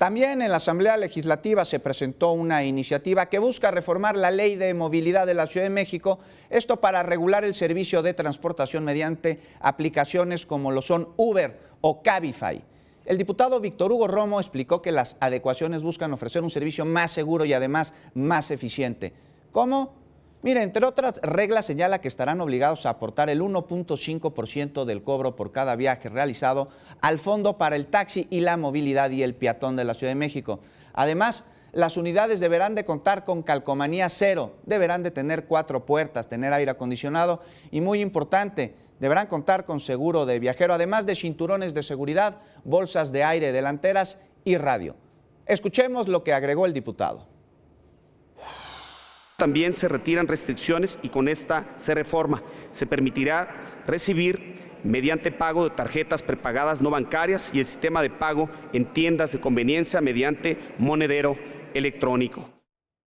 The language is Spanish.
También en la Asamblea Legislativa se presentó una iniciativa que busca reformar la Ley de Movilidad de la Ciudad de México, esto para regular el servicio de transportación mediante aplicaciones como lo son Uber o Cabify. El diputado Víctor Hugo Romo explicó que las adecuaciones buscan ofrecer un servicio más seguro y además más eficiente. ¿Cómo? Mire, entre otras reglas señala que estarán obligados a aportar el 1.5% del cobro por cada viaje realizado al Fondo para el Taxi y la Movilidad y el Peatón de la Ciudad de México. Además, las unidades deberán de contar con calcomanía cero, deberán de tener 4 puertas, tener aire acondicionado y, muy importante, deberán contar con seguro de viajero, además de cinturones de seguridad, bolsas de aire delanteras y radio. Escuchemos lo que agregó el diputado. También se retiran restricciones y con esta se reforma. Se permitirá recibir mediante pago de tarjetas prepagadas no bancarias y el sistema de pago en tiendas de conveniencia mediante monedero electrónico.